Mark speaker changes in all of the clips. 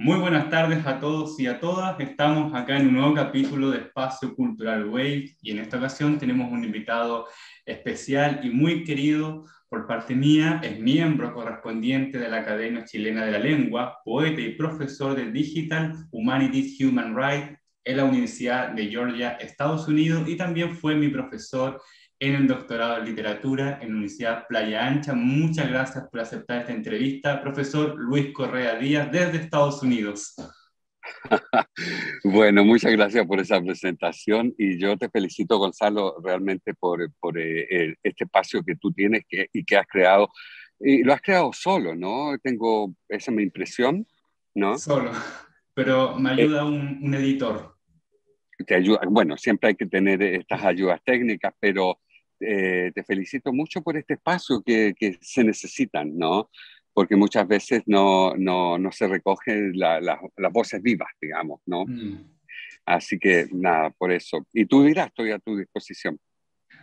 Speaker 1: Muy buenas tardes a todos y a todas. Estamos acá en un nuevo capítulo de Espacio Cultural Wave y en esta ocasión tenemos un invitado especial y muy querido por parte mía. Es miembro correspondiente de la Academia Chilena de la Lengua, poeta y profesor de Digital Humanities Human Rights en la Universidad de Georgia, Estados Unidos, y también fue mi profesor en el doctorado en literatura en la Universidad Playa Ancha. Muchas gracias por aceptar esta entrevista, profesor Luis Correa Díaz, desde Estados Unidos.
Speaker 2: Bueno, muchas gracias por esa presentación y yo te felicito, Gonzalo, realmente por este espacio que tú tienes y que has creado. Y lo has creado solo, ¿no? Esa es mi impresión, ¿no?
Speaker 1: Solo, pero me
Speaker 2: Eh,
Speaker 1: ayuda un editor.
Speaker 2: Te ayuda, bueno, siempre hay que tener estas ayudas técnicas, pero te felicito mucho por este espacio que se necesitan, ¿no? Porque muchas veces no se recogen las voces vivas, digamos, ¿no?
Speaker 1: Mm.
Speaker 2: Así que nada, por eso. Y tú dirás, estoy a tu disposición.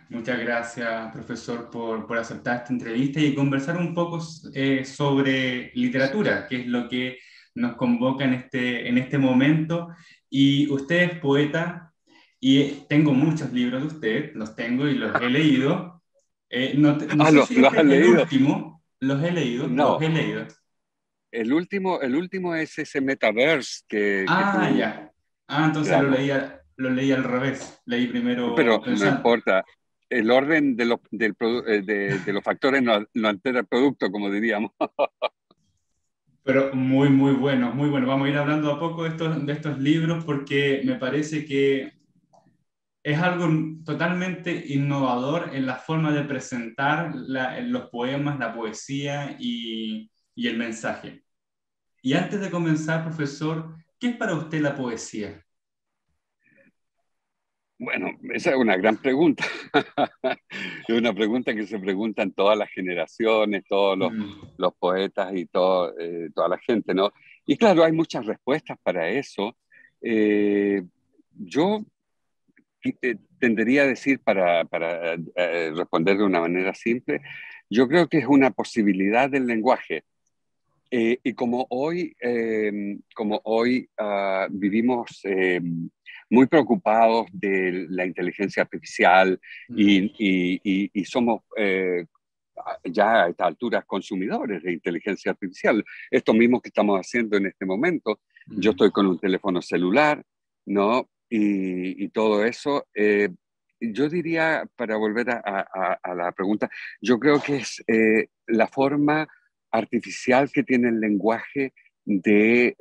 Speaker 1: Muchas gracias, profesor, por aceptar esta entrevista y conversar un poco sobre literatura, que es lo que nos convoca en este momento. Y usted es poeta y tengo muchos libros de usted, los tengo y los he leído. No
Speaker 2: Ah,
Speaker 1: sé si
Speaker 2: lo
Speaker 1: este
Speaker 2: has
Speaker 1: es el
Speaker 2: leído.
Speaker 1: último, los he leído, los
Speaker 2: No,
Speaker 1: he leído.
Speaker 2: el último es ese metaverse que
Speaker 1: Ah,
Speaker 2: tú,
Speaker 1: ya. Ah, entonces
Speaker 2: claro,
Speaker 1: lo leí al revés. Leí primero
Speaker 2: pero no
Speaker 1: pensando.
Speaker 2: importa. El orden de los factores no altera el producto, como diríamos.
Speaker 1: Pero muy, muy bueno, muy bueno. Vamos a ir hablando a poco de estos libros porque me parece que es algo totalmente innovador en la forma de presentar los poemas, la poesía y el mensaje. Y antes de comenzar, profesor, ¿qué es para usted la poesía?
Speaker 2: Bueno, esa es una gran pregunta. Es una pregunta que se preguntan todas las generaciones,
Speaker 1: Mm.
Speaker 2: los poetas y toda la gente, ¿no? Y claro, hay muchas respuestas para eso. Eh, yo tendería a decir, para responder de una manera simple, yo creo que es una posibilidad del lenguaje. Y como hoy vivimos muy preocupados de la inteligencia artificial
Speaker 1: Mm.
Speaker 2: y somos ya a estas alturas consumidores de inteligencia artificial, esto mismo que estamos haciendo en este momento, yo
Speaker 1: Mm.
Speaker 2: estoy con un teléfono celular, ¿no? Y todo eso, yo diría, para volver a la pregunta, yo creo que es la forma artificial que tiene el lenguaje de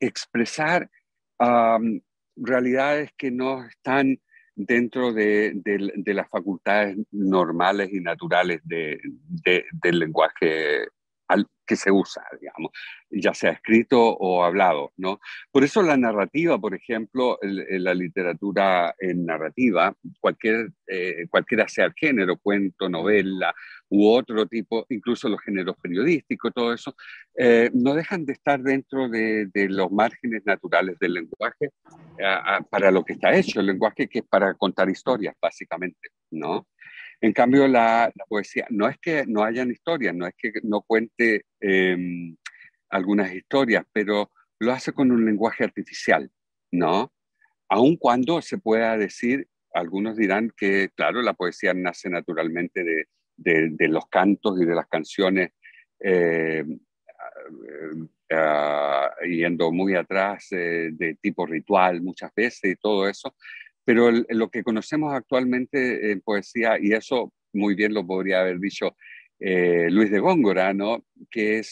Speaker 2: expresar um, realidades que no están dentro de las facultades normales y naturales del lenguaje que se usa, digamos, ya sea escrito o hablado, ¿no? Por eso la narrativa, por ejemplo, la literatura en narrativa, cualquiera sea el género, cuento,
Speaker 1: Mm.
Speaker 2: novela u otro tipo, incluso los géneros periodísticos, todo eso, no dejan de estar dentro de los márgenes naturales del lenguaje para lo que está hecho el lenguaje, que es para contar historias, básicamente, ¿no? En cambio, la poesía, no es que no hayan historias, no es que no cuente algunas historias, pero lo hace con un lenguaje artificial, ¿no? Aun cuando se pueda decir, algunos dirán que, claro, la poesía nace naturalmente de los cantos y de las canciones eh, yendo muy atrás de tipo ritual muchas veces y todo eso, pero lo que conocemos actualmente en poesía, y eso muy bien lo podría haber dicho Luis de Góngora, ¿no? Que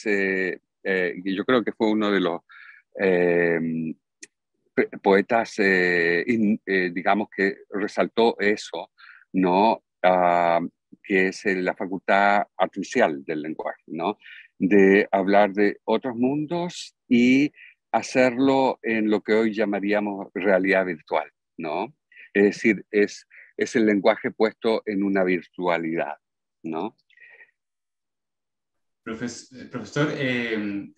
Speaker 2: yo creo que fue uno de los eh, poetas, digamos, que resaltó eso, ¿no? Que es la facultad artificial del lenguaje, ¿no? De hablar de otros mundos y hacerlo en lo que hoy llamaríamos realidad virtual, ¿no? Es decir, es el lenguaje puesto en una virtualidad, ¿no?
Speaker 1: Profesor, ese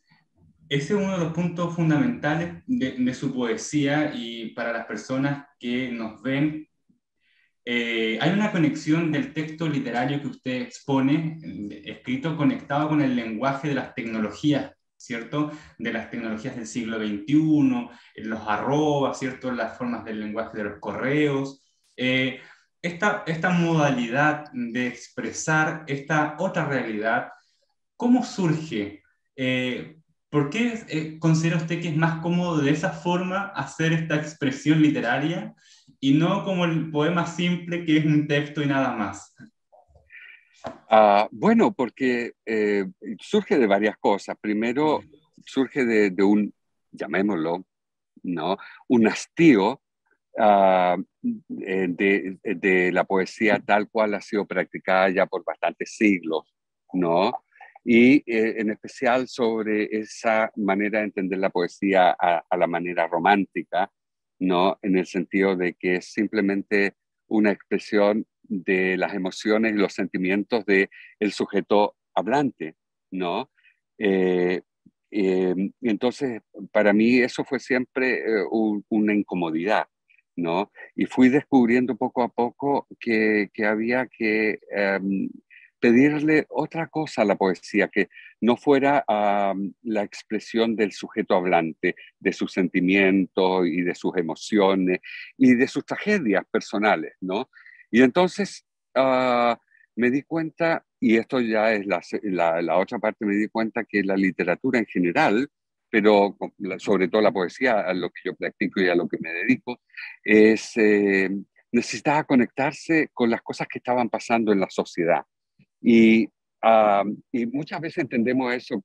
Speaker 1: es uno de los puntos fundamentales de su poesía y para las personas que nos ven. Hay una conexión del texto literario que usted expone, escrito conectado con el lenguaje de las tecnologías. ¿cierto? De las tecnologías del siglo XXI, los arrobas, ¿cierto? Las formas del lenguaje de los correos. Esta modalidad de expresar esta otra realidad, ¿cómo surge? ¿Por qué considera usted que es más cómodo de esa forma hacer esta expresión literaria y no como el poema simple que es un texto y nada más?
Speaker 2: Bueno, porque surge de varias cosas. Primero, surge de un, llamémoslo, ¿no? Un hastío de la poesía tal cual ha sido practicada ya por bastantes siglos, ¿no? Y en especial sobre esa manera de entender la poesía a la manera romántica, ¿no? En el sentido de que es simplemente una expresión de las emociones y los sentimientos del sujeto hablante, ¿no? Eh, entonces, para mí eso fue siempre una incomodidad, ¿no? Y fui descubriendo poco a poco que había que pedirle otra cosa a la poesía, que no fuera la expresión del sujeto hablante, de sus sentimientos y de sus emociones y de sus tragedias personales, ¿no? Y entonces me di cuenta, y esto ya es la otra parte, me di cuenta que la literatura en general, pero sobre todo la poesía, a lo que yo practico y a lo que me dedico, es, necesitaba conectarse con las cosas que estaban pasando en la sociedad. Y, y muchas veces entendemos eso,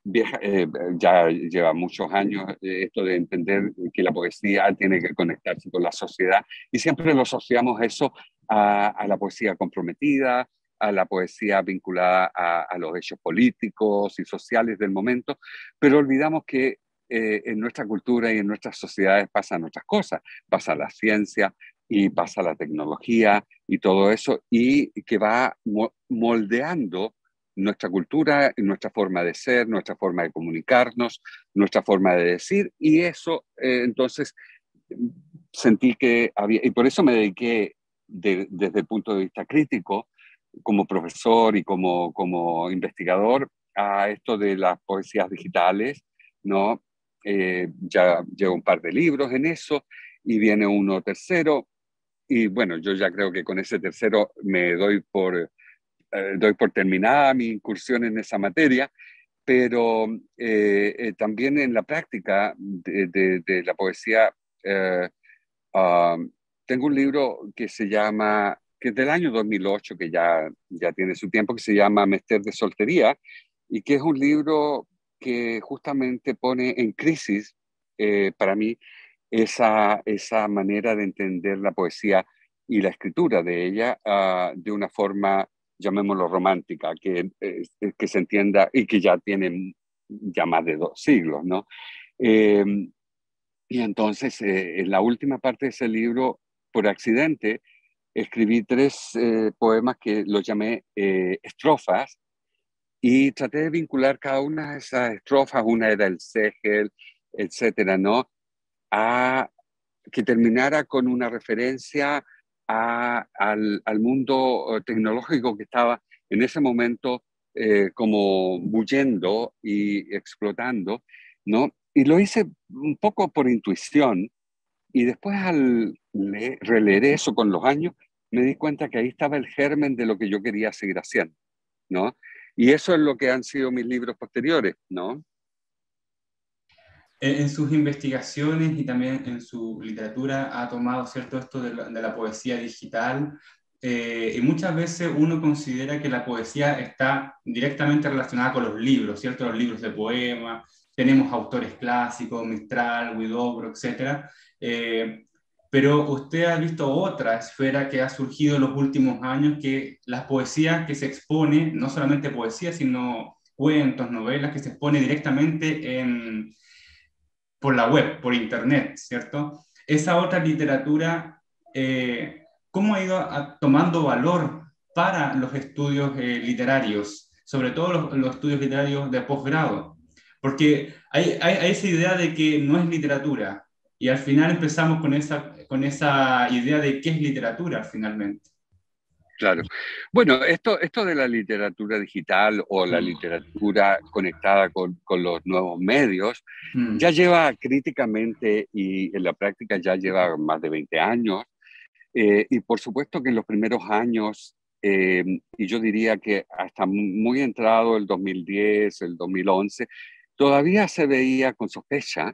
Speaker 2: ya lleva muchos años esto de entender que la poesía tiene que conectarse con la sociedad y siempre lo asociamos eso a la poesía comprometida, a la poesía vinculada a los hechos políticos y sociales del momento, pero olvidamos que en nuestra cultura y en nuestras sociedades pasan otras cosas, pasa la ciencia y pasa la tecnología y todo eso, y que va moldeando nuestra cultura, nuestra forma de ser, nuestra forma de comunicarnos, nuestra forma de decir, y eso entonces sentí que había, y por eso me dediqué desde el punto de vista crítico, como profesor y como investigador, a esto de las poesías digitales, ¿no? Ya llevo un par de libros en eso, y viene uno tercero, y bueno, yo ya creo que con ese tercero me doy por terminada mi incursión en esa materia, pero también en la práctica de la poesía, eh, um, tengo un libro que se llama, que es del año 2008, que ya tiene su tiempo, que se llama Mester de Soltería, y que es un libro que justamente pone en crisis, para mí, esa manera de entender la poesía y la escritura de ella de una forma, llamémoslo romántica, que se entienda y que ya tiene ya más de 2 siglos, ¿no? Eh, y entonces, en la última parte de ese libro, por accidente, escribí 3 poemas que los llamé estrofas y traté de vincular cada una de esas estrofas, una era el Segel, etcétera, ¿no? A que terminara con una referencia al mundo tecnológico que estaba en ese momento como bullendo y explotando, ¿no? Y lo hice un poco por intuición y después al releer eso con los años, me di cuenta que ahí estaba el germen de lo que yo quería seguir haciendo, ¿no? Y eso es lo que han sido mis libros posteriores, ¿no?
Speaker 1: En sus investigaciones y también en su literatura ha tomado, ¿cierto?, esto de la poesía digital, y muchas veces uno considera que la poesía está directamente relacionada con los libros, ¿cierto? Los libros de poemas, tenemos autores clásicos, Mistral, Huidobro, etcétera, pero usted ha visto otra esfera que ha surgido en los últimos años, que la poesía que se expone, no solamente poesía, sino cuentos, novelas, que se expone directamente por la web, por internet, ¿cierto? Esa otra literatura, ¿cómo ha ido tomando valor para los estudios literarios, sobre todo los estudios literarios de posgrado? Porque hay esa idea de que no es literatura, y al final empezamos con esa idea de qué es literatura finalmente.
Speaker 2: Claro. Bueno, esto de la literatura digital o la
Speaker 1: Mm,
Speaker 2: literatura conectada con los nuevos medios ya
Speaker 1: mm,
Speaker 2: lleva críticamente y en la práctica ya lleva más de 20 años. Y por supuesto que en los primeros años, y yo diría que hasta muy entrado el 2010, el 2011, todavía se veía con sospecha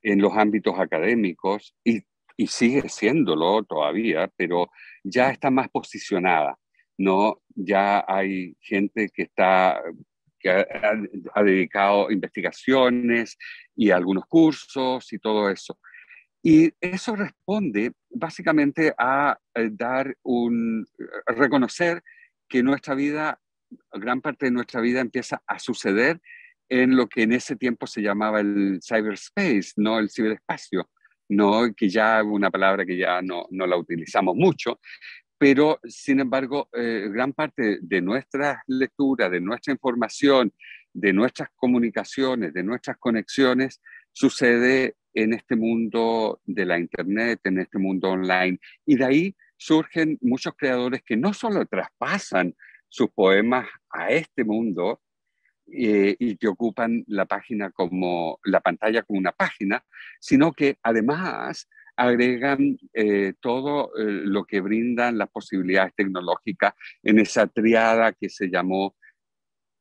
Speaker 2: en los ámbitos académicos y sigue siéndolo todavía, pero ya está más posicionada, ¿no? Ya hay gente que ha dedicado investigaciones y algunos cursos y todo eso. Y eso responde básicamente a reconocer que nuestra vida, gran parte de nuestra vida empieza a suceder en lo que en ese tiempo se llamaba el cyberspace, no el ciberespacio, no que ya es una palabra que ya no la utilizamos mucho, pero sin embargo, gran parte de nuestra lectura, de nuestra información, de nuestras comunicaciones, de nuestras conexiones, sucede en este mundo de la Internet, en este mundo online. Y de ahí surgen muchos creadores que no solo traspasan sus poemas a este mundo, y que ocupan la página como la pantalla como una página, sino que además agregan todo lo que brindan las posibilidades tecnológicas en esa triada que se llamó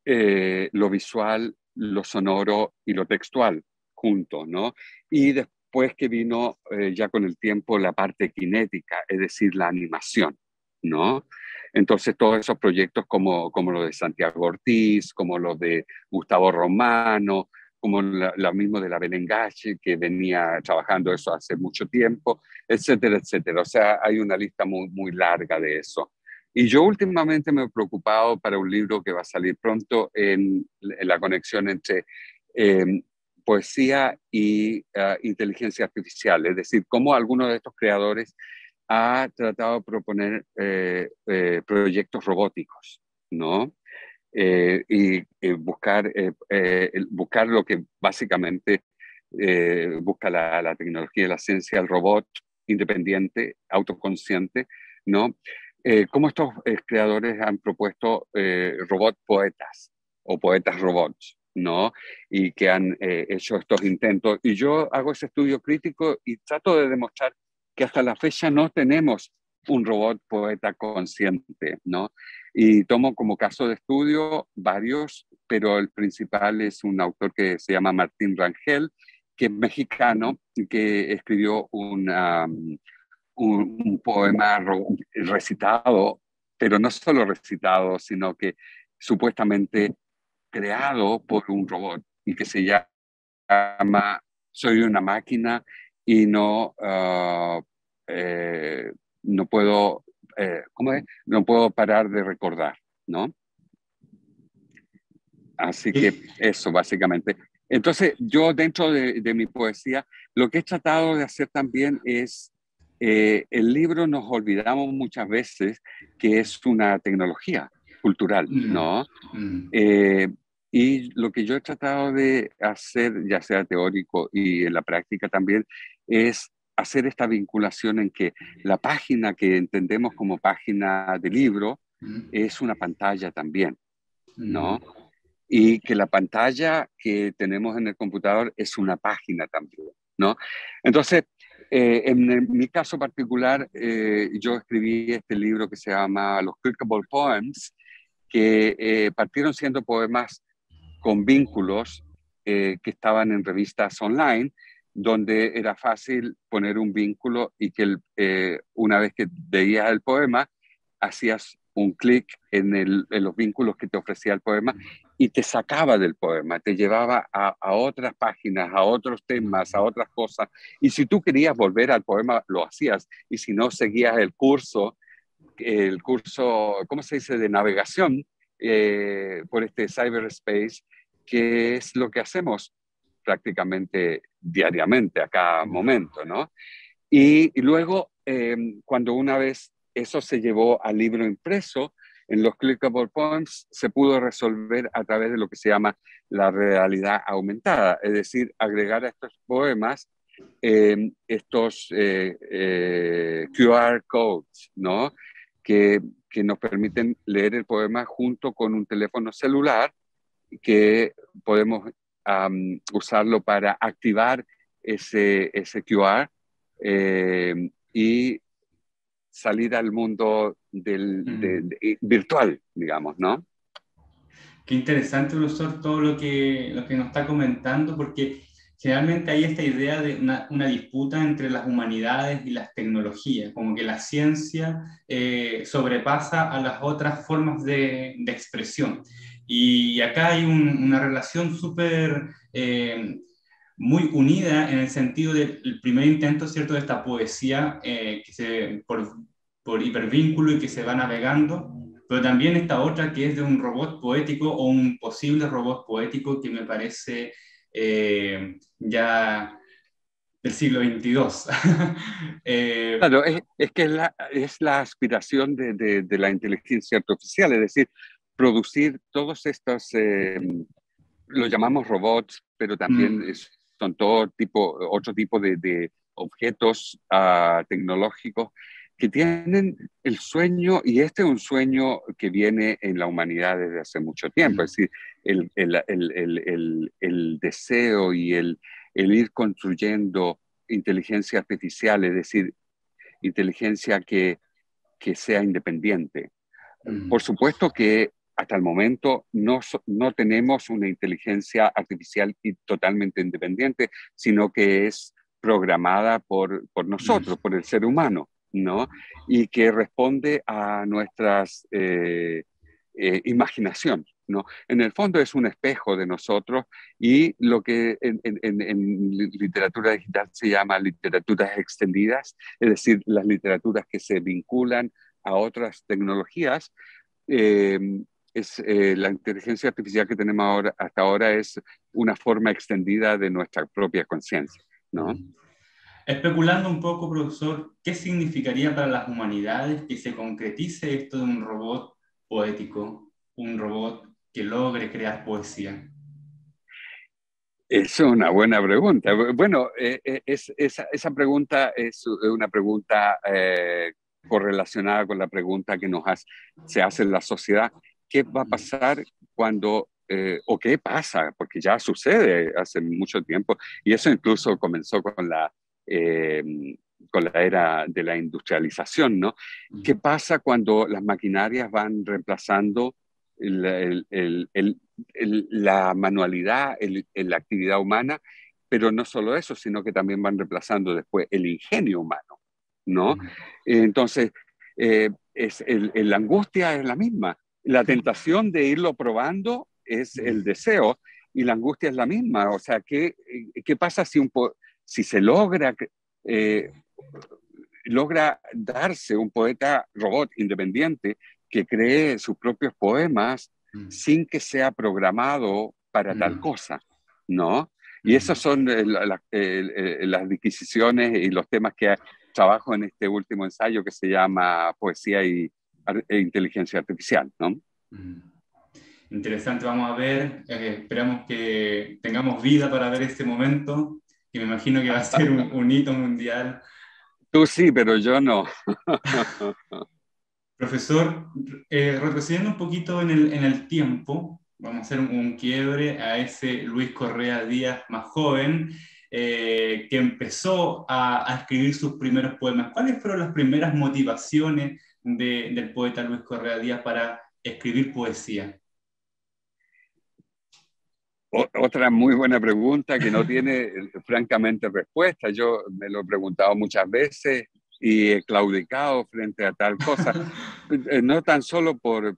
Speaker 2: lo visual, lo sonoro y lo textual juntos, ¿no? Y después que vino ya con el tiempo la parte cinética, es decir, la animación, ¿no? Entonces todos esos proyectos como lo de Santiago Ortiz, como los de Gustavo Romano, como la mismo de la Belengache, que venía trabajando eso hace mucho tiempo, etcétera, etcétera. O sea, hay una lista muy larga de eso. Y yo últimamente me he preocupado para un libro que va a salir pronto en la conexión entre eh, poesía y inteligencia artificial, es decir, cómo algunos de estos creadores ha tratado de proponer proyectos robóticos, ¿no? Y buscar lo que básicamente busca la tecnología y la ciencia, el robot independiente, autoconsciente, ¿no? Cómo estos creadores han propuesto robot poetas o poetas robots, ¿no? Y que han hecho estos intentos. Y yo hago ese estudio crítico y trato de demostrar que hasta la fecha no tenemos un robot poeta consciente, ¿no? Y tomo como caso de estudio varios, pero el principal es un autor que se llama Martín Rangel, que es mexicano, que escribió un poema recitado, pero no solo recitado, sino que supuestamente creado por un robot y que se llama Soy una máquina y eh, no puedo, ¿cómo es? No puedo parar de recordar, ¿no? Así que
Speaker 1: eh,
Speaker 2: eso, básicamente. Entonces, yo dentro de mi poesía, lo que he tratado de hacer también es, el libro nos olvidamos muchas veces que es una tecnología cultural,
Speaker 1: mm,
Speaker 2: ¿no?
Speaker 1: mm,
Speaker 2: Eh, y lo que yo he tratado de hacer, ya sea teórico y en la práctica también, es hacer esta vinculación en que la página que entendemos como página de libro
Speaker 1: mm,
Speaker 2: es una pantalla también,
Speaker 1: mm.
Speaker 2: ¿no? Y que la pantalla que tenemos en el computador es una página también, ¿no? Entonces, mi caso particular, yo escribí este libro que se llama Los Clickable Poems, que partieron siendo poemas con vínculos que estaban en revistas online, donde era fácil poner un vínculo y que una vez que veías el poema, hacías un clic en los vínculos que te ofrecía el poema y te sacaba del poema, te llevaba a otras páginas, a otros temas, a otras cosas. Y si tú querías volver al poema, lo hacías. Y si no, seguías el curso, ¿cómo se dice?, de navegación por este cyberspace, que es lo que hacemos prácticamente diariamente a cada momento, ¿no? Y luego, cuando una vez eso se llevó al libro impreso, en los clickable poems se pudo resolver a través de lo que se llama la realidad aumentada, es decir, agregar a estos poemas estos QR codes, ¿no? que, que nos permiten leer el poema junto con un teléfono celular que podemos usarlo para activar ese QR y salir al mundo virtual, digamos, ¿no?
Speaker 1: Qué interesante, profesor, todo lo que nos está comentando, porque generalmente hay esta idea de una disputa entre las humanidades y las tecnologías, como que la ciencia sobrepasa a las otras formas de expresión. Y acá hay una relación súper muy unida en el sentido del primer intento, ¿cierto?, de esta poesía por hipervínculo y que se va navegando, pero también esta otra que es de un robot poético o un posible robot poético que me parece ya del siglo XXII.
Speaker 2: Claro, es que es la aspiración de la inteligencia artificial, es decir, producir todos estos, lo llamamos robots, pero también son otro tipo de objetos tecnológicos que tienen el sueño, y este es un sueño que viene en la humanidad desde hace mucho tiempo, es decir, el deseo y el ir construyendo inteligencia artificial, es decir, inteligencia que sea independiente. Por supuesto que hasta el momento no tenemos una inteligencia artificial totalmente independiente, sino que es programada por nosotros, por el ser humano, ¿no? Y que responde a nuestras imaginación, ¿no? En el fondo es un espejo de nosotros, y lo que en literatura digital se llama literaturas extendidas, es decir, las literaturas que se vinculan a otras tecnologías. eh, la inteligencia artificial que tenemos hasta ahora es una forma extendida de nuestra propia conciencia, ¿no?
Speaker 1: Especulando un poco, profesor, ¿qué significaría para las humanidades que se concretice esto de un robot poético, un robot que logre crear poesía?
Speaker 2: Es una buena pregunta. Bueno, esa pregunta es una pregunta correlacionada con la pregunta que se hace en la sociedad. ¿Qué va a pasar cuando, o qué pasa? Porque ya sucede hace mucho tiempo, y eso incluso comenzó eh, con la era de la industrialización, ¿no? ¿Qué pasa cuando las maquinarias van reemplazando la manualidad, la actividad humana? Pero no solo eso, sino que también van reemplazando después el ingenio humano, ¿no? Entonces, la angustia es la misma. La tentación de irlo probando es el deseo, y la angustia es la misma. O sea, ¿qué pasa si se eh, logra darse un poeta robot independiente que cree sus propios poemas sin que sea programado para tal cosa, ¿no? Y esas son las disquisiciones y los temas que trabajo en este último ensayo que se llama Poesía e Inteligencia Artificial, ¿no?
Speaker 1: Interesante, vamos a ver, esperamos que tengamos vida para ver este momento, que me imagino que va a ser un hito mundial.
Speaker 2: Tú sí, pero yo no.
Speaker 1: Profesor, retrocediendo un poquito en el tiempo, vamos a hacer un quiebre a ese Luis Correa Díaz más joven, que empezó a escribir sus primeros poemas. ¿Cuáles fueron las primeras motivaciones del poeta Luis Correa Díaz para escribir poesía?
Speaker 2: Otra muy buena pregunta que no tiene francamente respuesta. Yo me lo he preguntado muchas veces y he claudicado frente a tal cosa, no tan solo por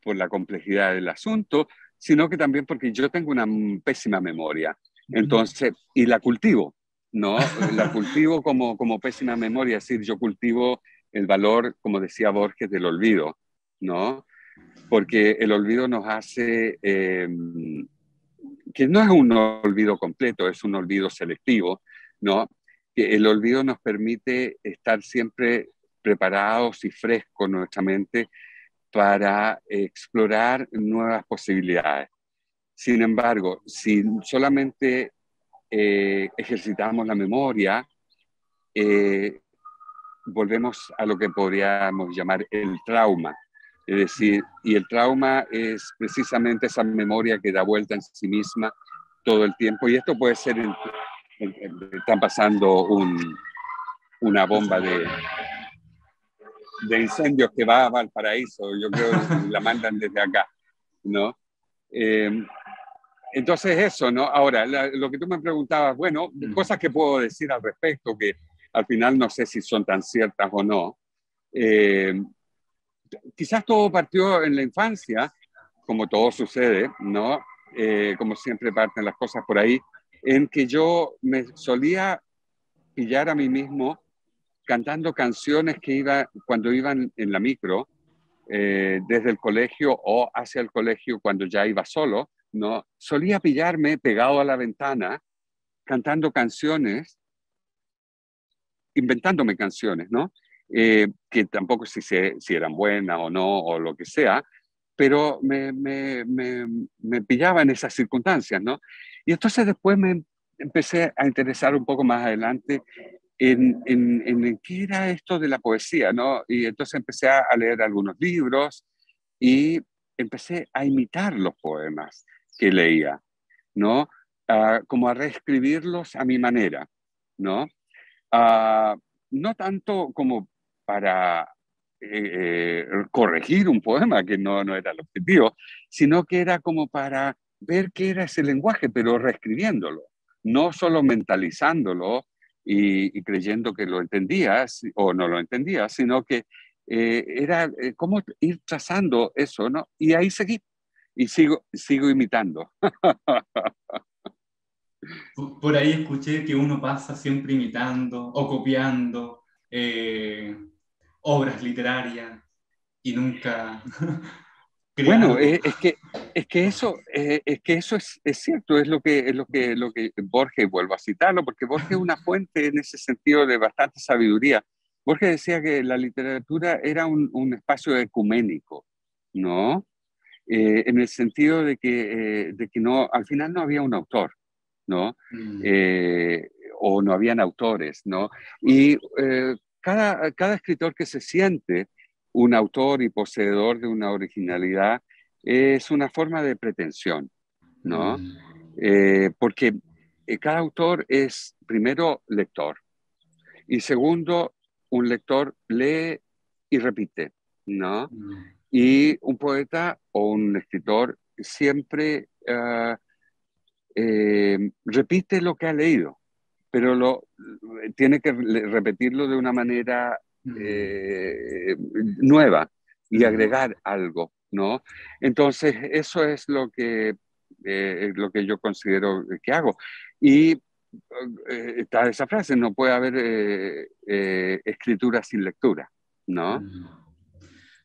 Speaker 2: la complejidad del asunto, sino que también porque yo tengo una pésima memoria. Entonces, y la cultivo, ¿no? La cultivo como pésima memoria, es decir, yo cultivo el valor, como decía Borges, del olvido, ¿no? Porque el olvido nos hace... que no es un olvido completo, es un olvido selectivo, ¿no? Que el olvido nos permite estar siempre preparados y frescos en nuestra mente para explorar nuevas posibilidades. Sin embargo, si solamente ejercitamos la memoria, eh, volvemos a lo que podríamos llamar el trauma. Es decir, y el trauma es precisamente esa memoria que da vuelta en sí misma todo el tiempo. Y esto puede ser, están pasando una bomba de incendios que va a Valparaíso, yo creo que la mandan desde acá, ¿no? Eh, entonces eso, ¿no? Ahora, lo que tú me preguntabas, bueno, cosas que puedo decir al respecto, que al final no sé si son tan ciertas o no. Quizás todo partió en la infancia, como todo sucede, ¿no? Como siempre parten las cosas por ahí, en que yo me solía pillar a mí mismo cantando canciones que iba cuando iban en la micro, desde el colegio o hacia el colegio cuando ya iba solo, ¿no? Solía pillarme pegado a la ventana cantando canciones, inventándome canciones, ¿no? Que tampoco si eran buenas o no, o lo que sea, pero me pillaba en esas circunstancias, ¿no? Y entonces después me empecé a interesar un poco más adelante en qué era esto de la poesía, ¿no? Y entonces empecé a leer algunos libros y empecé a imitar los poemas que leía, ¿no? Como a reescribirlos a mi manera, ¿no? Ah, no tanto como para corregir un poema, que no era el objetivo, sino que era como para ver qué era ese lenguaje, pero reescribiéndolo, no solo mentalizándolo y creyendo que lo entendía o no lo entendía, sino que era cómo ir trazando eso, ¿no? Y ahí seguí, y sigo imitando.
Speaker 1: Por ahí escuché que uno pasa siempre imitando o copiando obras literarias y nunca crea
Speaker 2: Bueno,
Speaker 1: algo.
Speaker 2: es que eso es cierto, lo que Borges, vuelvo a citarlo, porque Borges es una fuente en ese sentido de bastante sabiduría. Borges decía que la literatura era un espacio ecuménico, ¿no? En el sentido de que no, al final no había un autor, ¿no?
Speaker 1: Mm,
Speaker 2: Eh, o no habían autores, ¿no? Y cada escritor que se siente un autor y poseedor de una originalidad es una forma de pretensión, ¿no?
Speaker 1: mm,
Speaker 2: Porque cada autor es, primero, lector, y segundo, un lector lee y repite, ¿no?
Speaker 1: mm,
Speaker 2: Y un poeta o un escritor siempre repite lo que ha leído, pero tiene que repetirlo de una manera
Speaker 1: mm,
Speaker 2: eh, nueva y
Speaker 1: mm.
Speaker 2: agregar algo, ¿no? Entonces, eso es lo que yo considero que hago. Y está esa frase, no puede haber escritura sin lectura, ¿no?
Speaker 1: Mm.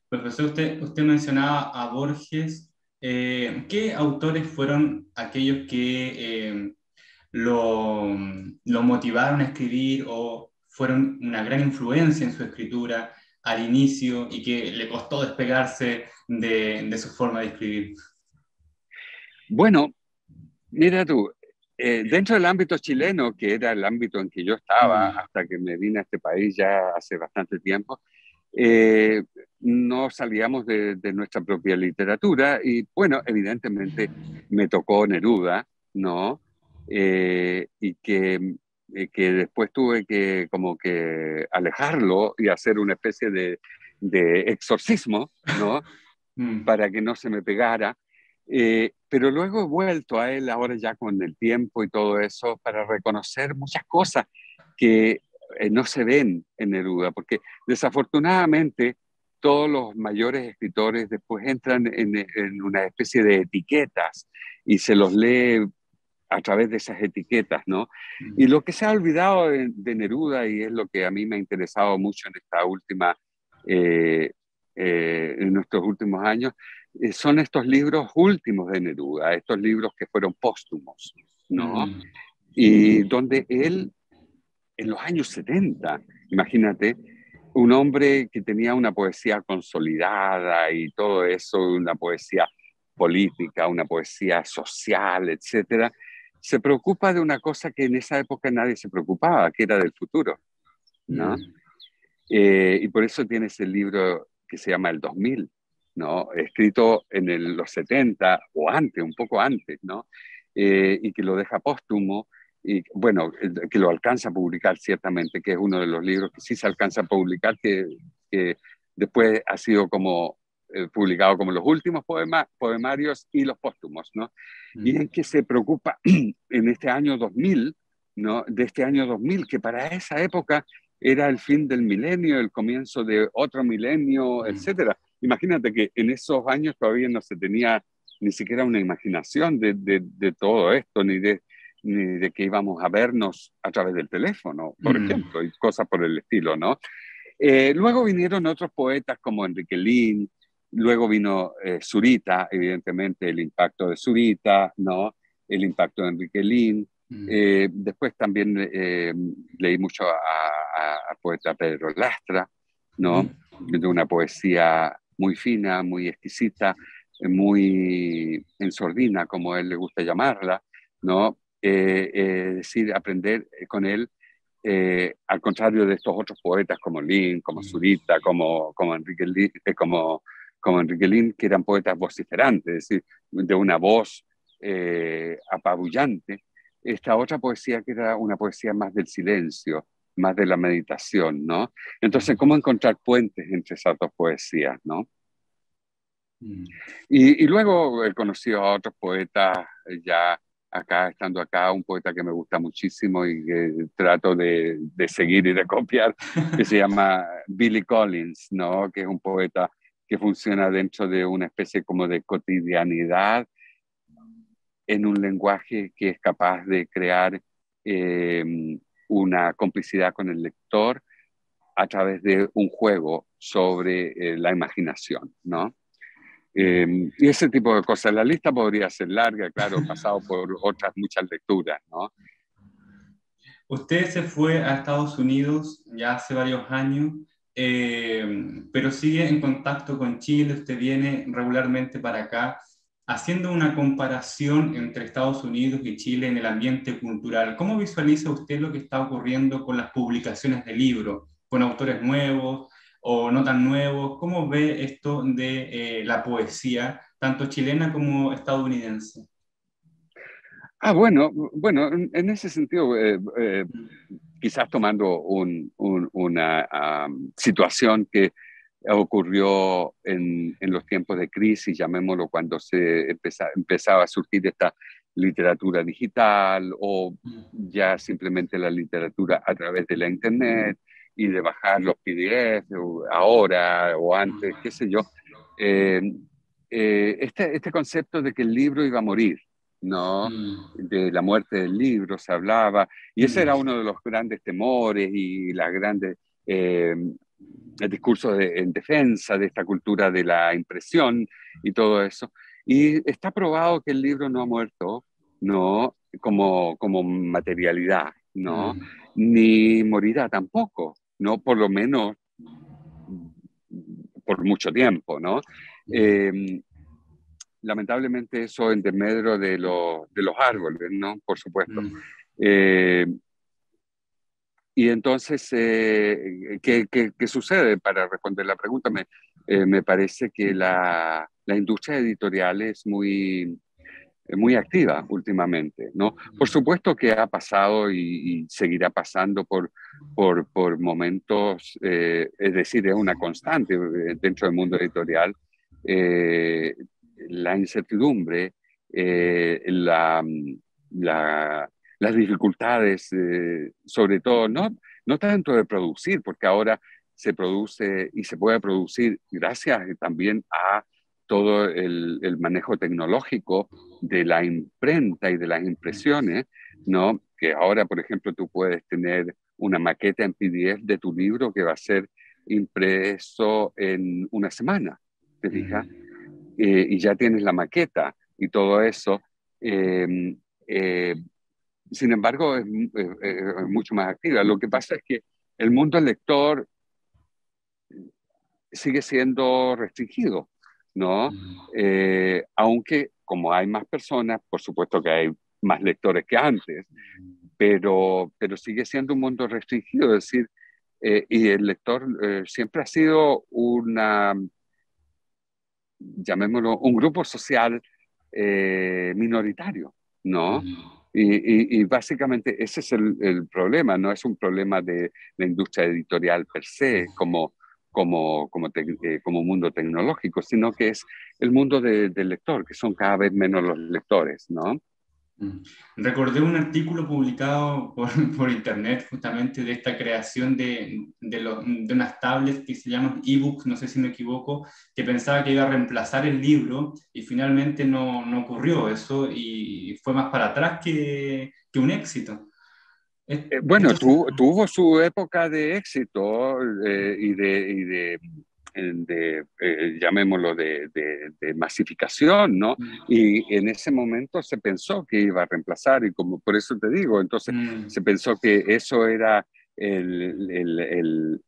Speaker 1: Profesor, usted mencionaba a Borges. ¿Qué autores fueron aquellos que lo motivaron a escribir o fueron una gran influencia en su escritura al inicio y que le costó despegarse de su forma de escribir?
Speaker 2: Bueno, mira tú, dentro del ámbito chileno, que era el ámbito en que yo estaba
Speaker 1: Mm,
Speaker 2: hasta que me vine a este país ya hace bastante tiempo, eh, no salíamos de nuestra propia literatura y bueno, evidentemente me tocó Neruda, ¿no? Que después tuve que como que alejarlo y hacer una especie de exorcismo, ¿no?
Speaker 1: mm,
Speaker 2: Para que no se me pegara. Pero luego he vuelto a él ahora ya con el tiempo y todo eso para reconocer muchas cosas que no se ven en Neruda, porque desafortunadamente todos los mayores escritores después entran en una especie de etiquetas y se los lee a través de esas etiquetas, ¿no? Y
Speaker 1: mm,
Speaker 2: lo que se ha olvidado de Neruda, y es lo que a mí me ha interesado mucho en esta última, eh, en nuestros últimos años, son estos libros últimos de Neruda, estos libros que fueron póstumos, ¿no?
Speaker 1: mm,
Speaker 2: Y donde él, en los años 70, imagínate, un hombre que tenía una poesía consolidada y todo eso, una poesía política, una poesía social, etcétera, se preocupa de una cosa que en esa época nadie se preocupaba, que era del futuro, ¿no?
Speaker 1: mm.
Speaker 2: Y por eso tiene ese libro que se llama El 2000, ¿no? Escrito en los 70 o antes, un poco antes, ¿no? Y que lo deja póstumo y, bueno, que lo alcanza a publicar ciertamente, que es uno de los libros que sí se alcanza a publicar, que después ha sido como publicado como los últimos poemarios y los póstumos, ¿no? Y en que se preocupa en este año 2000, ¿no? De este año 2000, que para esa época era el fin del milenio, el comienzo de otro milenio, etcétera. Imagínate que en esos años todavía no se tenía ni siquiera una imaginación de todo esto, ni de que íbamos a vernos a través del teléfono, por ejemplo, y cosas por el estilo, ¿no? Luego vinieron otros poetas como Enrique Lin, luego vino Zurita, evidentemente el impacto de Zurita, ¿no? El impacto de Enrique Lin. Después también leí mucho a poeta Pedro Lastra, ¿no? De una poesía muy fina, muy exquisita, muy ensordina, como a él le gusta llamarla, ¿no? Es decir, aprender con él, al contrario de estos otros poetas como Lin, como Zurita, como Enrique Lin, como Enrique Lin, que eran poetas vociferantes, es decir, de una voz apabullante. Esta otra poesía que era una poesía más del silencio, más de la meditación, ¿no? Entonces, ¿cómo encontrar puentes entre esas dos poesías, ¿no? Y luego he conocido a otros poetas ya acá, estando acá, un poeta que me gusta muchísimo y que trato de seguir y de copiar, que se llama Billy Collins, ¿no? Que es un poeta que funciona dentro de una especie como de cotidianidad en un lenguaje que es capaz de crear una complicidad con el lector a través de un juego sobre la imaginación, ¿no? Y ese tipo de cosas. La lista podría ser larga, claro, pasado por otras muchas lecturas, ¿no?
Speaker 1: Usted se fue a Estados Unidos ya hace varios años, pero sigue en contacto con Chile. Usted viene regularmente para acá, haciendo una comparación entre Estados Unidos y Chile en el ambiente cultural. ¿Cómo visualiza usted lo que está ocurriendo con las publicaciones de libros, con autores nuevos o no tan nuevos? ¿Cómo ve esto de la poesía, tanto chilena como estadounidense?
Speaker 2: Bueno, en ese sentido, quizás tomando una situación que ocurrió en los tiempos de crisis, llamémoslo, cuando empezaba a surgir esta literatura digital o ya simplemente la literatura a través de la internet y de bajar los PDF ahora o antes, qué sé yo. Eh, este concepto de que el libro iba a morir, ¿no? De la muerte del libro se hablaba, y ese era uno de los grandes temores y las grandes el discurso en defensa de esta cultura de la impresión y todo eso. Y está probado que el libro no ha muerto, no como materialidad, no, ni morirá tampoco, no por lo menos por mucho tiempo, ¿no? Eh, Lamentablemente eso en desmedro de los árboles, ¿no? Por supuesto. Eh, y entonces, ¿qué sucede? Para responder la pregunta, me parece que la industria editorial es muy activa últimamente, ¿no? Por supuesto que ha pasado y seguirá pasando por momentos, es decir, es una constante dentro del mundo editorial, eh, la incertidumbre, la, las dificultades, sobre todo, no tanto de producir, porque ahora se produce y se puede producir gracias también a todo el manejo tecnológico de la imprenta y de las impresiones, ¿no? Que ahora, por ejemplo, tú puedes tener una maqueta en PDF de tu libro que va a ser impreso en una semana, ¿te fijas? Y ya tienes la maqueta y todo eso. Eh, eh, Sin embargo, es mucho más activa. Lo que pasa es que el mundo lector sigue siendo restringido, ¿no? Aunque como hay más personas, por supuesto que hay más lectores que antes, pero sigue siendo un mundo restringido, es decir, Y el lector siempre ha sido llamémoslo, un grupo social minoritario, ¿no? Y básicamente ese es el problema, no es un problema de la industria editorial per se, como mundo tecnológico, sino que es el mundo del lector, que son cada vez menos los lectores, ¿no?
Speaker 1: Mm. Recordé un artículo publicado por, por internet justamente de esta creación de unas tablets que se llaman ebooks, no sé si me equivoco, que pensaba que iba a reemplazar el libro y finalmente no ocurrió eso y fue más para atrás que un éxito.
Speaker 2: Bueno,
Speaker 1: Esto,
Speaker 2: tuvo su época de éxito llamémoslo, de masificación, ¿no? Y en ese momento se pensó que iba a reemplazar, y como por eso te digo, entonces
Speaker 1: mm,
Speaker 2: se pensó que eso era la
Speaker 1: el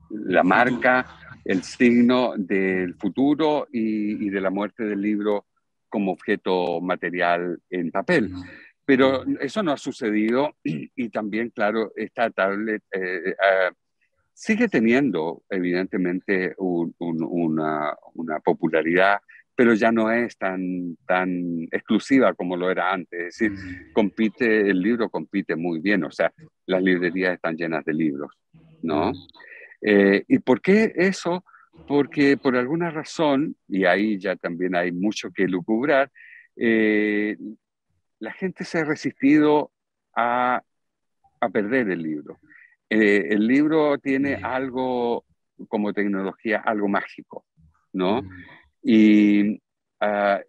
Speaker 1: futuro.
Speaker 2: marca, el signo del futuro y de la muerte del libro como objeto material en papel.
Speaker 1: Mm,
Speaker 2: Pero
Speaker 1: mm,
Speaker 2: eso no ha sucedido y también, claro, esta tablet sigue teniendo evidentemente una popularidad, pero ya no es tan exclusiva como lo era antes. Es decir,
Speaker 1: mm,
Speaker 2: el libro compite muy bien, o sea, las librerías están llenas de libros, ¿no?
Speaker 1: mm,
Speaker 2: ¿Y por qué eso? Porque por alguna razón, y ahí ya también hay mucho que lucubrar, eh, la gente se ha resistido a, a perder el libro. El libro tiene
Speaker 1: mm,
Speaker 2: algo como tecnología, algo mágico, ¿no?
Speaker 1: mm,
Speaker 2: Y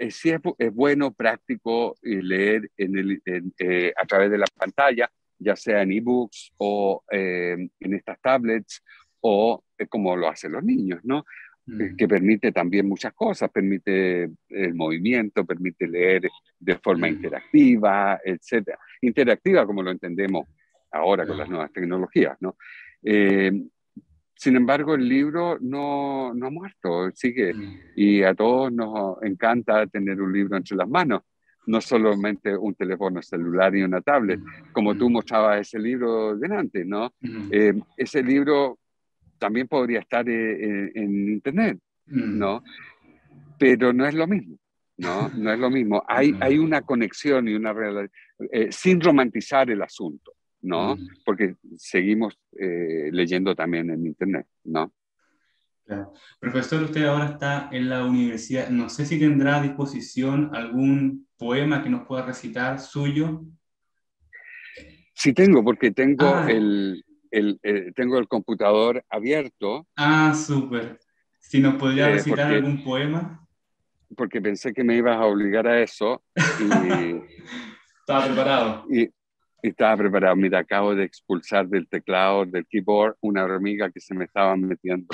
Speaker 2: sí es bueno, práctico leer a través de la pantalla, ya sea en ebooks o en estas tablets o como lo hacen los niños, ¿no? Que
Speaker 1: mm,
Speaker 2: permite también muchas cosas, permite el movimiento, permite leer de forma
Speaker 1: mm,
Speaker 2: interactiva, etcétera. Interactiva como lo entendemos ahora con las
Speaker 1: claro.
Speaker 2: nuevas tecnologías, ¿no? Eh, Sin embargo, el libro no ha muerto, sigue,
Speaker 1: Mm,
Speaker 2: y a todos nos encanta tener un libro entre las manos, no solamente un teléfono celular y una tablet,
Speaker 1: mm,
Speaker 2: como tú
Speaker 1: mm,
Speaker 2: mostrabas ese libro delante, ¿no?
Speaker 1: mm,
Speaker 2: Ese libro también podría estar en Internet,
Speaker 1: mm,
Speaker 2: ¿no? Pero no es lo mismo, ¿no? No es lo mismo. Hay
Speaker 1: mm,
Speaker 2: una conexión y una sin romantizar el asunto, ¿no?
Speaker 1: mm.
Speaker 2: Porque seguimos leyendo también en Internet, ¿no?
Speaker 1: Claro. Profesor, usted ahora está en la universidad. No sé si tendrá a disposición algún poema que nos pueda recitar suyo.
Speaker 2: Sí tengo, porque tengo
Speaker 1: Ah,
Speaker 2: tengo el computador abierto,
Speaker 1: súper. Si nos podría recitar
Speaker 2: porque,
Speaker 1: algún poema.
Speaker 2: porque pensé que me ibas a obligar a eso y,
Speaker 1: Estaba preparado.
Speaker 2: y, y estaba preparado. Mira, acabo de expulsar del teclado, del keyboard, una hormiga que se me estaba metiendo.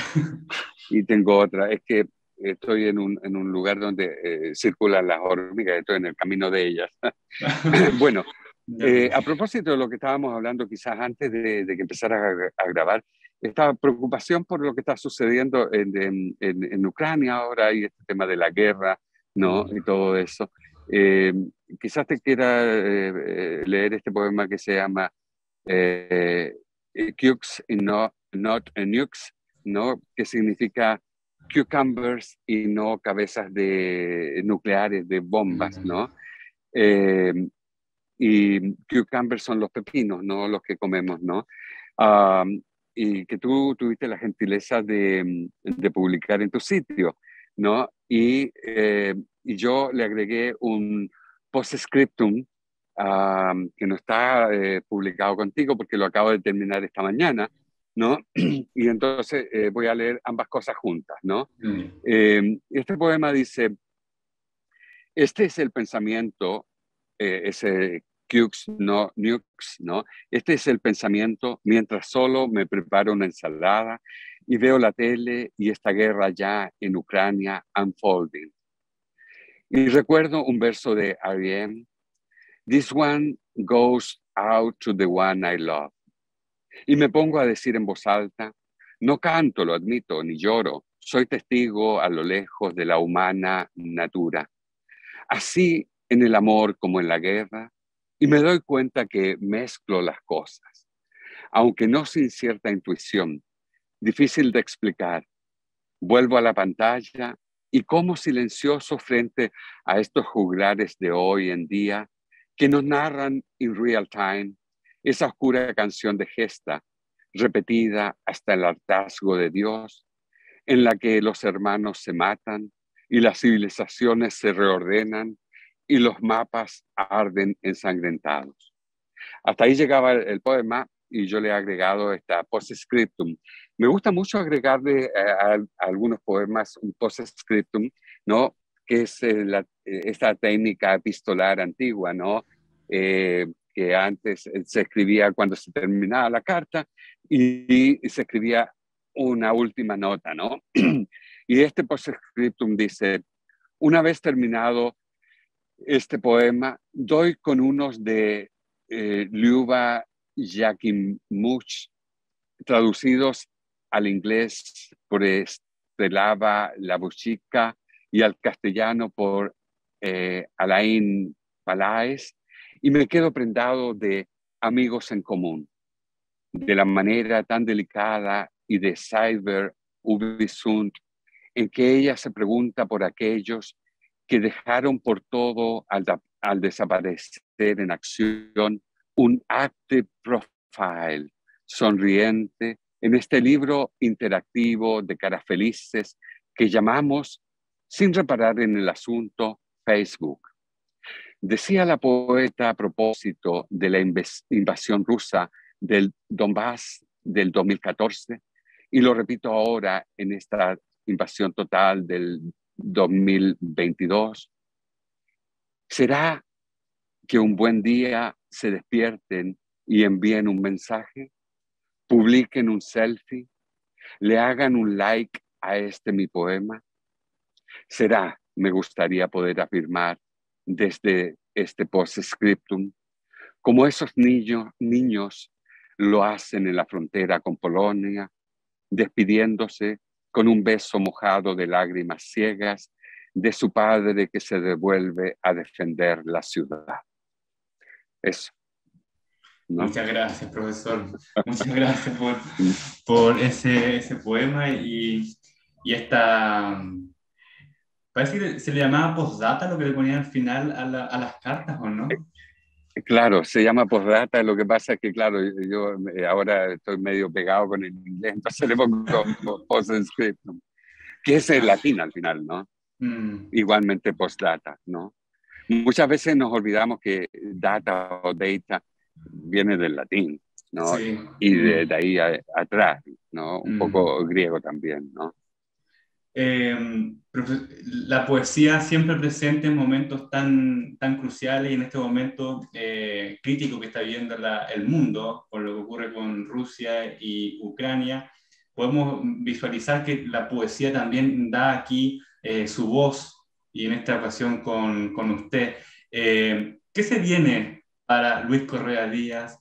Speaker 2: Y tengo otra, es que estoy en un lugar donde circulan las hormigas, estoy en el camino de ellas. Bueno,
Speaker 1: Ya, pues.
Speaker 2: a propósito de lo que estábamos hablando quizás antes de que empezara a grabar, esta preocupación por lo que está sucediendo en Ucrania ahora y este tema de la guerra, ¿no? Y
Speaker 1: Mm,
Speaker 2: todo eso. Eh, Quizás te quiera leer este poema que se llama eh, Cukes y Not Nukes, ¿no? Que significa cucumbers y no cabezas de nucleares, de bombas,
Speaker 1: mm,
Speaker 2: ¿no? Eh, y cucumbers son los pepinos, ¿no? Los que comemos, ¿no? Y que tú tuviste la gentileza de publicar en tu sitio, ¿no? Y yo le agregué un postscriptum que no está publicado contigo porque lo acabo de terminar esta mañana, ¿no? Y entonces voy a leer ambas cosas juntas, ¿no?
Speaker 1: mm,
Speaker 2: Este poema dice, este es el pensamiento, ese Cukes, no Nukes, ¿no? Este es el pensamiento mientras solo me preparo una ensalada y veo la tele y esta guerra ya en Ucrania unfolding. Y recuerdo un verso de R.E.M. This one goes out to the one I love. Y me pongo a decir en voz alta, no canto, lo admito, ni lloro, soy testigo a lo lejos de la humana natura. Así en el amor como en la guerra, y me doy cuenta que mezclo las cosas. aunque no sin cierta intuición, difícil de explicar. Vuelvo a la pantalla y como silencioso frente a estos juglares de hoy en día que nos narran en real time esa oscura canción de gesta, repetida hasta el hartazgo de Dios, en la que los hermanos se matan y las civilizaciones se reordenan y los mapas arden ensangrentados. Hasta ahí llegaba el poema y yo le he agregado esta postscriptum. Me gusta mucho agregarle a algunos poemas un postscriptum, ¿no? Que es esta técnica epistolar antigua, ¿no? Que antes se escribía cuando se terminaba la carta y se escribía una última nota, ¿no? Y este postscriptum dice, una vez terminado este poema, doy con unos de Liuba Yakimuch, traducidos al inglés por Estrelava Labuchica y al castellano por Alain Palaez, y me quedo prendado de amigos en común, de la manera tan delicada y de cyber Ubisund, en que ella se pregunta por aquellos que dejaron por todo al desaparecer en acción un active profile sonriente en este libro interactivo de caras felices que llamamos, sin reparar en el asunto, Facebook. Decía la poeta a propósito de la invasión rusa del Donbass del 2014, y lo repito ahora en esta invasión total del 2022. ¿Será que un buen día se despierten y envíen un mensaje, publiquen un selfie, le hagan un like a este mi poema? ¿Será, me gustaría poder afirmar desde este postscriptum, como esos niños lo hacen en la frontera con Polonia, despidiéndose con un beso mojado de lágrimas ciegas de su padre que se devuelve a defender la ciudad? Eso, ¿no?
Speaker 1: Muchas gracias, profesor. Muchas gracias por ese poema y esta... Parece que se le llamaba postdata lo que le ponía al final a las cartas, ¿o no?
Speaker 2: Claro, se llama postdata. Lo que pasa es que, claro, yo ahora estoy medio pegado con el inglés, entonces le pongo postscriptum, que es el latín al final, ¿no?
Speaker 1: Mm,
Speaker 2: Igualmente postdata, ¿no? Muchas veces nos olvidamos que data o data viene del latín, ¿no?
Speaker 1: sí.
Speaker 2: Y de ahí atrás, ¿no? Un
Speaker 1: Mm.
Speaker 2: poco griego también, ¿no?
Speaker 1: La poesía siempre presente en momentos tan cruciales y en este momento crítico que está viviendo el mundo, con lo que ocurre con Rusia y Ucrania, podemos visualizar que la poesía también da aquí su voz y en esta ocasión con usted. ¿Qué se viene para Luis Correa Díaz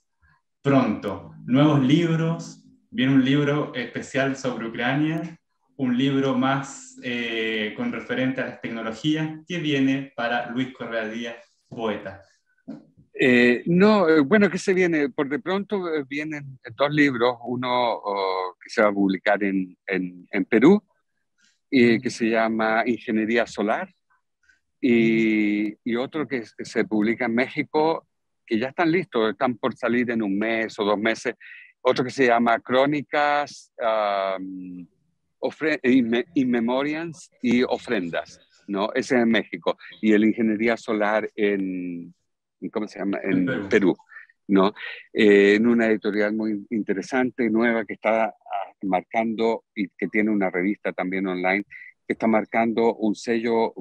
Speaker 1: pronto? ¿Nuevos libros? ¿Viene un libro especial sobre Ucrania? ¿Un libro más con referente a las tecnologías? ¿Qué viene para Luis Correa Díaz, poeta?
Speaker 2: No, bueno, ¿qué se viene? Por de pronto vienen dos libros, uno que se va a publicar en Perú, que se llama Ingeniería Solar, y otro que se publica en México, que ya están listos, están por salir en un mes o 2 meses, otro que se llama Crónicas, Inmemorians y Ofrendas, ¿no? Ese es en México, y el Ingeniería Solar ¿cómo se llama?
Speaker 1: En
Speaker 2: En
Speaker 1: Perú.
Speaker 2: Perú, ¿no? En una editorial muy interesante, nueva, que está marcando y que tiene una revista también online, que está marcando un sello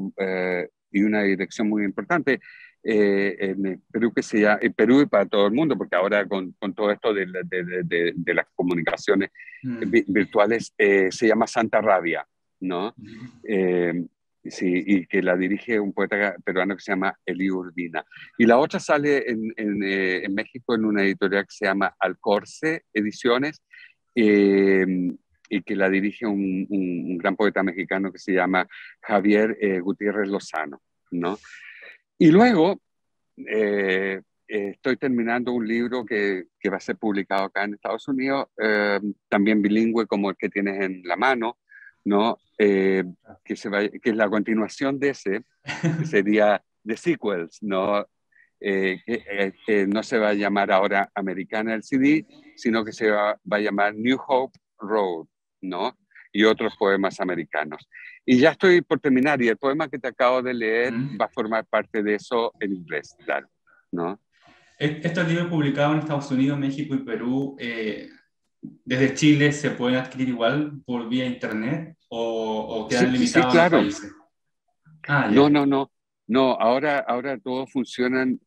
Speaker 2: y una dirección muy importante en Perú, que se llama, Perú y para todo el mundo, porque ahora con todo esto de las comunicaciones
Speaker 1: Mm.
Speaker 2: virtuales se llama Santa Rabia, ¿no? Eh, sí, y que la dirige un poeta peruano que se llama Eli Urbina. Y la otra sale en México en una editorial que se llama Alcorce Ediciones, eh, y que la dirige un gran poeta mexicano que se llama Javier Gutiérrez Lozano, ¿no? Y luego, estoy terminando un libro que va a ser publicado acá en Estados Unidos, también bilingüe como el que tienes en la mano, ¿no? Que es la continuación de ese, que sería The Sequels, ¿no? Que no se va a llamar ahora Americana LCD, sino que va a llamar New Hope Road, ¿no? Y otros poemas americanos. Y ya estoy por terminar, y el poema que te acabo de leer
Speaker 1: ¿Mm?
Speaker 2: va a formar parte de eso en inglés, claro, ¿no?
Speaker 1: Estos libros publicados en Estados Unidos, México y Perú, desde Chile, ¿se pueden adquirir igual por vía internet o
Speaker 2: Sí,
Speaker 1: quedan
Speaker 2: sí,
Speaker 1: limitados a los
Speaker 2: claro.
Speaker 1: países? Ah,
Speaker 2: No,
Speaker 1: ya.
Speaker 2: no, no. No, ahora todos funcionan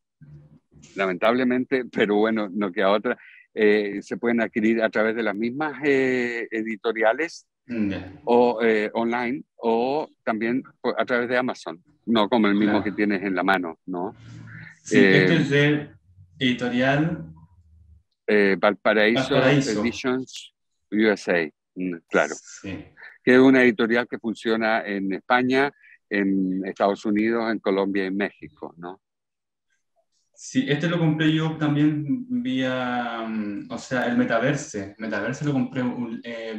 Speaker 2: lamentablemente, pero bueno, no queda otra. Se pueden adquirir a través de las mismas editoriales
Speaker 1: Mm, ya,
Speaker 2: o online o también a través de Amazon, no como el mismo que
Speaker 1: claro.
Speaker 2: tienes en la mano, ¿no?
Speaker 1: Sí,
Speaker 2: Eh,
Speaker 1: este es de editorial
Speaker 2: Valparaíso
Speaker 1: Valparaíso.
Speaker 2: Editions USA, claro,
Speaker 1: Sí.
Speaker 2: que es una editorial que funciona en España, en Estados Unidos, en Colombia y en México, ¿no?
Speaker 1: Sí, este lo compré yo también vía, o sea, el Metaverse. Metaverse lo compré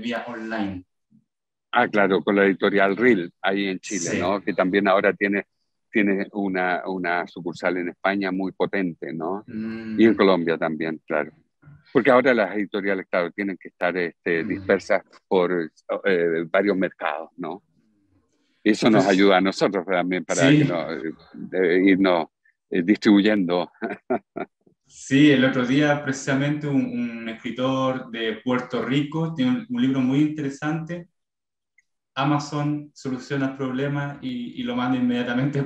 Speaker 1: vía online.
Speaker 2: Ah, claro, con la editorial RIL, ahí en Chile,
Speaker 1: Sí.
Speaker 2: ¿no? Que también ahora tiene una sucursal en España muy potente, ¿no? Y en
Speaker 1: Mm,
Speaker 2: Colombia también, claro. Porque ahora las editoriales, claro, tienen que estar
Speaker 1: mm.
Speaker 2: dispersas por varios mercados, ¿no? Y eso nos
Speaker 1: Pues,
Speaker 2: ayuda a nosotros también para que
Speaker 1: sí,
Speaker 2: no, irnos distribuyendo.
Speaker 1: sí, el otro día precisamente un escritor de Puerto Rico tiene un libro muy interesante. Amazon soluciona el problema y lo manda inmediatamente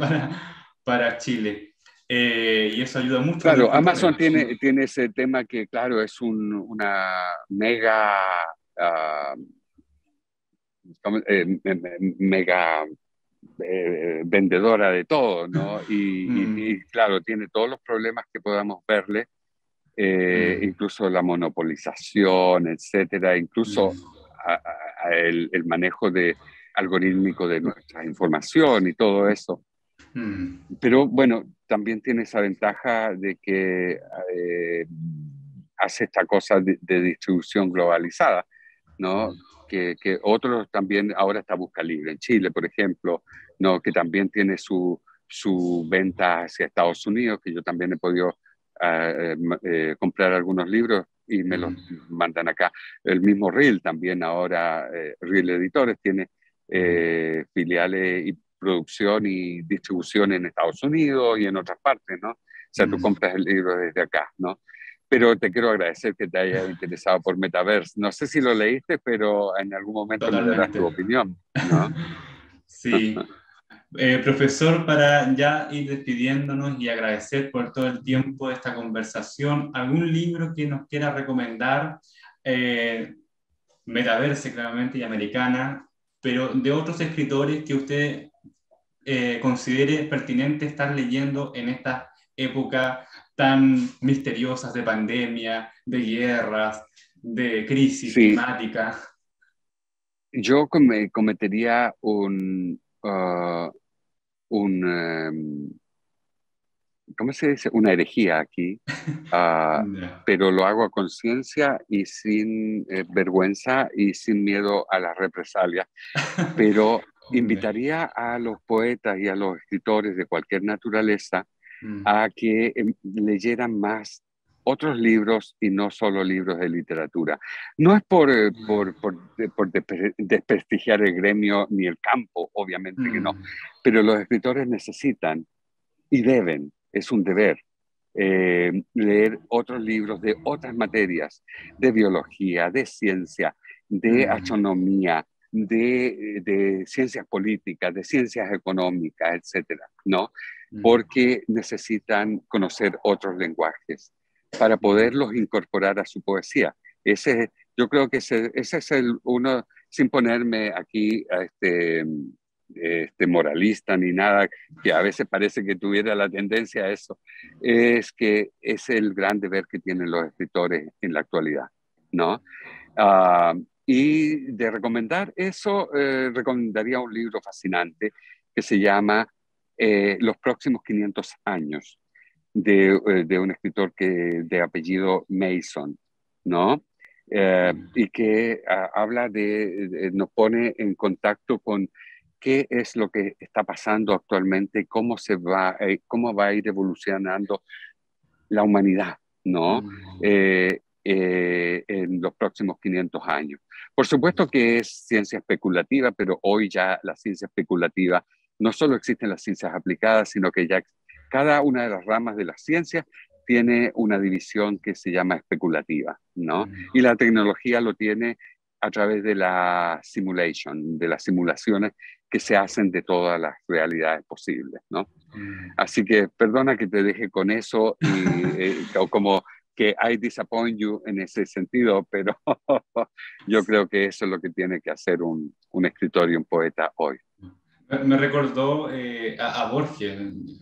Speaker 1: para Chile. Y eso ayuda mucho a los
Speaker 2: Claro,
Speaker 1: escritores.
Speaker 2: Amazon tiene ese tema que, claro, es una mega, ah, mega vendedora de todo, ¿no?
Speaker 1: Mm,
Speaker 2: Y, claro, tiene todos los problemas que podamos verle,
Speaker 1: mm,
Speaker 2: incluso la monopolización, etcétera, incluso
Speaker 1: mm,
Speaker 2: el manejo de algorítmico de nuestra información y todo eso.
Speaker 1: mm,
Speaker 2: Pero bueno, también tiene esa ventaja de que hace esta cosa de distribución globalizada, ¿no? Que otros también, ahora está Busca Libre en Chile, por ejemplo, ¿no? Que también tiene su venta hacia Estados Unidos, que yo también he podido comprar algunos libros y me los
Speaker 1: mm,
Speaker 2: mandan acá. El mismo Reel también ahora, Reel Editores tiene
Speaker 1: mm,
Speaker 2: filiales y producción y distribución en Estados Unidos y en otras partes, ¿no? O sea, tú
Speaker 1: mm.
Speaker 2: compras el libro desde acá, ¿no? Pero te quiero agradecer que te hayas interesado por Metaverse. No sé si lo leíste, pero en algún momento me darás tu
Speaker 1: Totalmente.
Speaker 2: opinión, ¿no?
Speaker 1: Sí. Profesor, para ya ir despidiéndonos y agradecer por todo el tiempo de esta conversación, ¿algún libro que nos quiera recomendar? Eh, Metaverse, claramente, y Americana, pero de otros escritores que usted considere pertinente estar leyendo en esta época tan misteriosas de pandemia, de guerras, de crisis
Speaker 2: Sí,
Speaker 1: climática.
Speaker 2: yo cometería un ¿cómo se dice? Una herejía aquí,
Speaker 1: Ya.
Speaker 2: pero lo hago a conciencia y sin vergüenza y sin miedo a las represalias. Pero
Speaker 1: Ya.
Speaker 2: invitaría a los poetas y a los escritores de cualquier naturaleza
Speaker 1: Mm,
Speaker 2: a que leyeran más otros libros y no solo libros de literatura. No es por desprestigiar el gremio ni el campo, obviamente que no,
Speaker 1: mm,
Speaker 2: pero los escritores necesitan y deben, es un deber, leer otros libros de otras materias, de biología, de ciencia, de
Speaker 1: mm,
Speaker 2: astronomía, de ciencias políticas, de ciencias económicas, etcétera, ¿no?
Speaker 1: mm,
Speaker 2: Porque necesitan conocer otros lenguajes para
Speaker 1: mm.
Speaker 2: poderlos incorporar a su poesía. Yo creo que ese es el uno, sin ponerme aquí a moralista ni nada, que a veces parece que tuviera la tendencia a eso, es que es el gran deber que tienen los escritores en la actualidad, ¿no? Ah, y de recomendar eso, recomendaría un libro fascinante que se llama Los próximos 500 años, de un escritor de apellido Mason, ¿no? Y que habla nos pone en contacto con qué es lo que está pasando actualmente, cómo va a ir evolucionando la humanidad, ¿no? En los próximos 500 años. Por supuesto que es ciencia especulativa, pero hoy ya la ciencia especulativa no solo existen las ciencias aplicadas, sino que ya cada una de las ramas de la ciencia tiene una división que se llama especulativa, ¿no? Y la tecnología lo tiene a través de la simulation, de las simulaciones que se hacen de todas las realidades posibles, ¿no? Así que perdona que te deje con eso y como que I disappoint you en ese sentido, pero yo creo que eso es lo que tiene que hacer un escritor y un poeta hoy.
Speaker 1: Me recordó a Borges.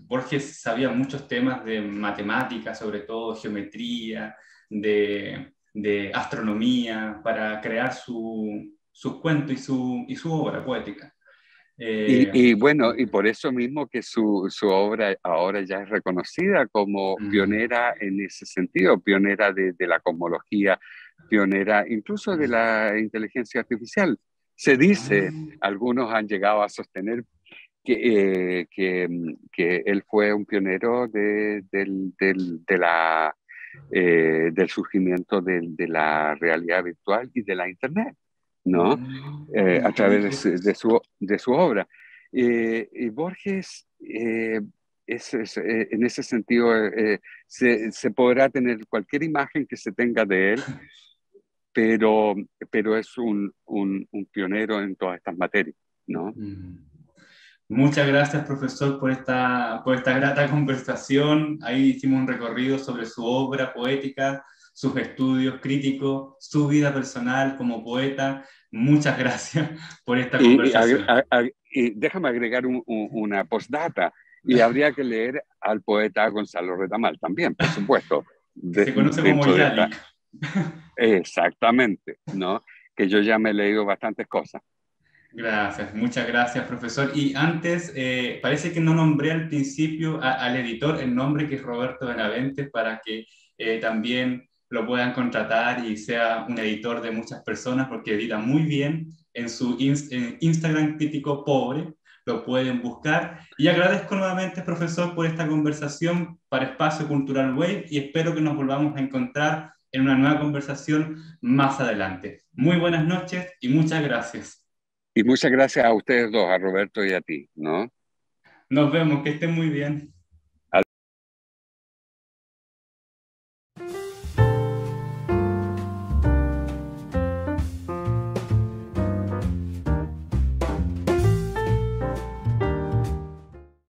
Speaker 1: Borges sabía muchos temas de matemáticas, sobre todo geometría, de astronomía, para crear su cuento y su obra poética.
Speaker 2: Y bueno, y por eso mismo que su obra ahora ya es reconocida como pionera en ese sentido, pionera de la cosmología, pionera incluso de la inteligencia artificial. Se dice, algunos han llegado a sostener que él fue un pionero del surgimiento de la realidad virtual y de la Internet, ¿no? A través de su obra. Y Borges, en ese sentido, se podrá tener cualquier imagen que se tenga de él, pero es un pionero en todas estas materias, ¿no?
Speaker 1: Muchas gracias, profesor, por esta grata conversación. Ahí hicimos un recorrido sobre su obra poética, sus estudios críticos, su vida personal como poeta. Muchas gracias por esta
Speaker 2: Y,
Speaker 1: conversación.
Speaker 2: y déjame agregar una postdata. Y habría que leer al poeta Gonzalo Retamal también, por supuesto,
Speaker 1: Que se conoce como
Speaker 2: dentro de esta.
Speaker 1: Yalik.
Speaker 2: Exactamente, ¿no? Que yo ya me he leído bastantes cosas.
Speaker 1: Gracias, muchas gracias, profesor. Y antes, parece que no nombré al principio al editor, el nombre que es Roberto Benavente, para que también lo puedan contratar y sea un editor de muchas personas, porque edita muy bien en su en Instagram Crítico Pobre, lo pueden buscar. Y agradezco nuevamente, profesor, por esta conversación para Espacio Cultural Wave y espero que nos volvamos a encontrar en una nueva conversación más adelante. Muy buenas noches y muchas gracias.
Speaker 2: Y muchas gracias a ustedes dos, a Roberto y a ti, ¿no?
Speaker 1: Nos vemos, que estén muy bien.